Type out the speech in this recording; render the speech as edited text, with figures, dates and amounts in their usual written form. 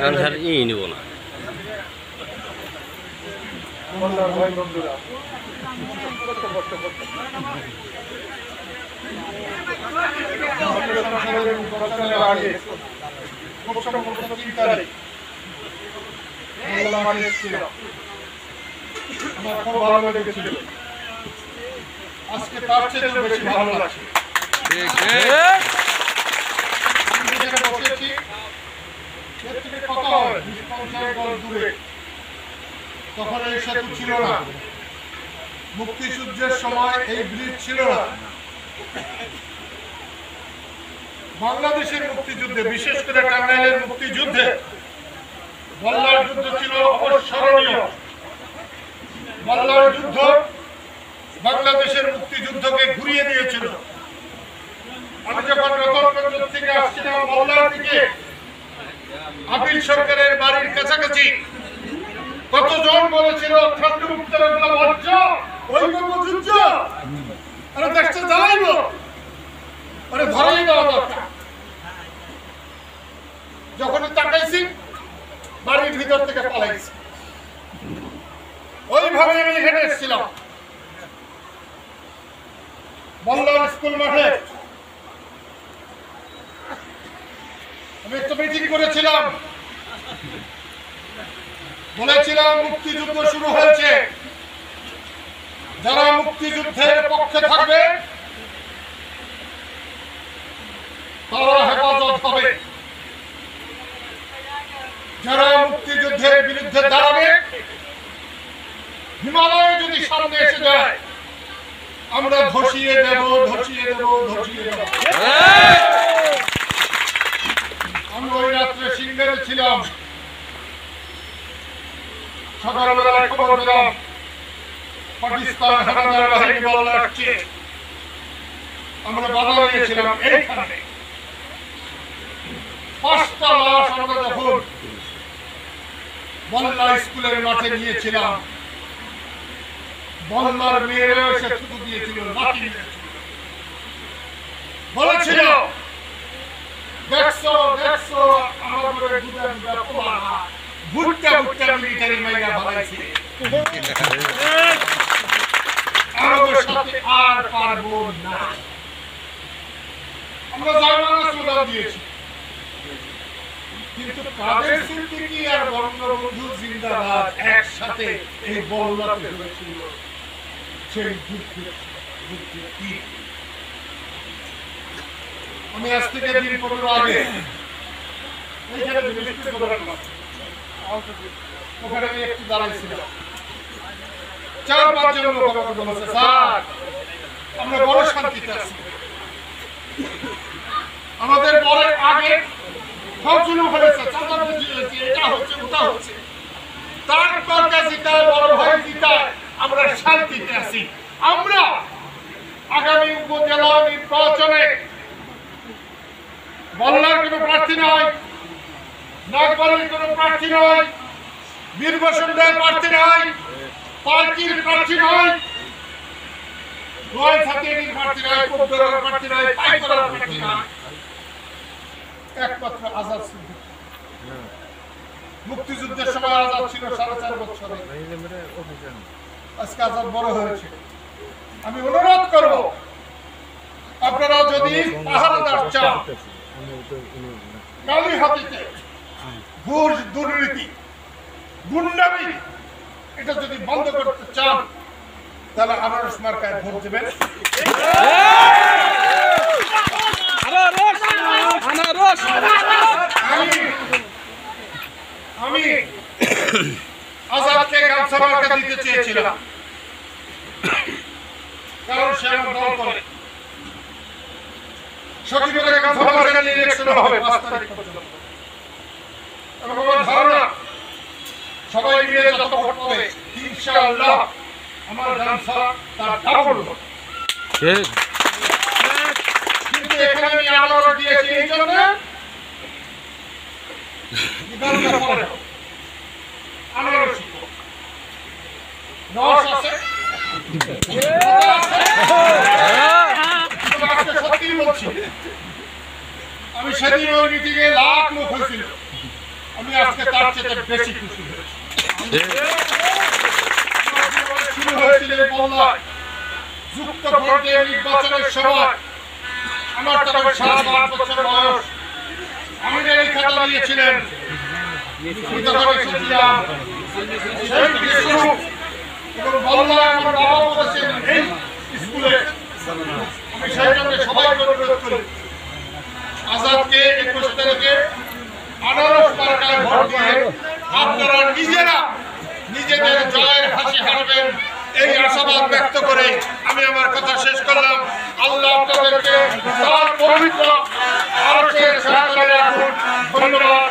Answer নিব না। আজকে তার চেয়ে বেশি ভালো লাগছে। তখন এই সেতু ছিল না, মুক্তিযুদ্ধের সময় এই ব্রিজ ছিল না। বাংলাদেশের মুক্তিযুদ্ধে, বিশেষ করে টাঙ্গাইলের মুক্তিযুদ্ধে বল্লার যুদ্ধ ছিল অবিস্মরণীয়। বল্লার যুদ্ধ বাংলাদেশের মুক্তিযুদ্ধকে ঘুরিয়ে দিয়েছিল। আমি যখন রতনগঞ্জ থেকে আসছিলাম বল্লার দিকে, আপিল সরকারের বাড়ির কাছাকাছি কতজন বলেছিল যখন তাকাইছি বাড়ির ভিতর থেকে পালাইছি। ওইভাবে আমি হেঁটে এসেছিলাম বল্লার স্কুল মাঠে। আমি একটা মিটিং করেছিলাম, বলেছিলাম মুক্তিযুদ্ধ শুরু হয়েছে, যারা মুক্তিযুদ্ধের পক্ষে থাকবে তারা হেফাজত হবে, যারা মুক্তিযুদ্ধের বিরুদ্ধে দাঁড়াবে, হিমালয় যদি সামনে এসে যায় আমরা ধসিয়ে দেব, ধসিয়ে দেব, ধসিয়ে দেব। আমি ওই রাত্রে সিঙ্গারে ছিলাম। সকালবেলায় খবর পেলাম পাকিস্তান হানাদার বাহিনী বল্লা আসছে। আমরা বাধা দিয়েছিলাম এইখানে। 5টা লাশ আমরা যখন বল্লা স্কুলের মাঠে নিয়েছিলাম, বল্লার মেয়েরা এসে ছুটু দিয়েছিল, লাঠি নিয়েছিল, বলেছিল দেখছো দেখছো আমার ঘরে দুটা দুটা পোলা ভুট্টা ভুট্টা মিলিটারি মাইরা ভালাইছে, আমাদের সাথে আর পারবো না। আমরা জামানা সুযোগ দিয়েছি, কিন্তু কাদের সিদ্দিকী আর বঙ্গবন্ধু জিন্দাবাদ একসাথে এই বল্লাতে হয়েছিল, সেই যুদ্ধে কি আমি আজ থেকে দিন 15 আগে এইখানে ওখানে আমি একটু দাঁড়াইছিলাম। 4-5 জন লোক আমাকে বলেছে, স্যার আমরা বড় শান্তিতে আছি, আমাদের বড় আগে সবচুলো হয়েছে, চাঁদাবাজি হয়েছে, এটা হচ্ছে ওটা হচ্ছে, তারপর জিতায় বড় ভাই জিতায়, আমরা শান্তিতে আছি। আমরা আগামী উপজেলা নির্বাচনে বল্লার কোনো প্রার্থী নয়, নাগবাড়ির কোনো প্রার্থী নয়, বীরবসুন্ধরার প্রার্থী নয়, পার্টির প্রার্থী নয়, রয়্যাল সাথিয়ানির প্রার্থী নয়, কোটবাড়ার প্রার্থী নয়, পাইকরার প্রার্থী নয়, একমাত্র আজাদ সিদ্দিকী। মুক্তিযুদ্ধের সময় আজাদ ছিল 4.5 বছরে, আজকে আজাদ বড় হয়েছে। আমি অনুরোধ করব আপনারা যদি পাহারাদার চান, কালীহাতিতে ঘুষ দুর্নীতি গুন্ডামি এটা যদি বন্ধ করতে চান তাহলে আনারস মার্কায় ভোট দেবেন। আমি আজাদকে গামছা মার্কা দিতে চেয়েছিলাম, কারণ সে আমার দল করে। সঠিকভাবে গামছা মার্কা নিয়ে ইলেকশন হবে 5 তারিখ পর্যন্ত। এবং আমার ধারণা সবাই মিলে যত ভোট পাবে ইনশাআল্লাহ আমার গামছা তার ডাবল হবে। কিন্তু এখানে আমি আনারস দিয়েছি এই জন্য আনারস রস আছে, সত্যি বলছি। আমি সেদিন ওই মিটিংয়ে লাখ লোক হয়েছিল, আমি আজকে তার চেয়ে বেশি খুশি হয়েছি। শুরু হয়েছিল এই বন্যায় যুক্ত ফ্রন্টের নির্বাচনের সময় আমার তখন 7 বছর বয়স। আমি এই খাতা দিয়েছিলেন এবং বন্যায় আমার বাবা বলেছেন এই স্কুলে আমি সেই জন্য সবাইকে অনুরোধ করি আজাদকে 21 তারিখে আনারস মার্কায় ভোট দিয়ে আপনারা নিজেরা নিজেদের জয়ের হাসি হাসবেন এই আশাবাদ ব্যক্ত করে আমি আমার কথা শেষ করলাম। আল্লাহ আপনাদেরকে তার পবিত্র আরশের সাথে রাখুন। ধন্যবাদ।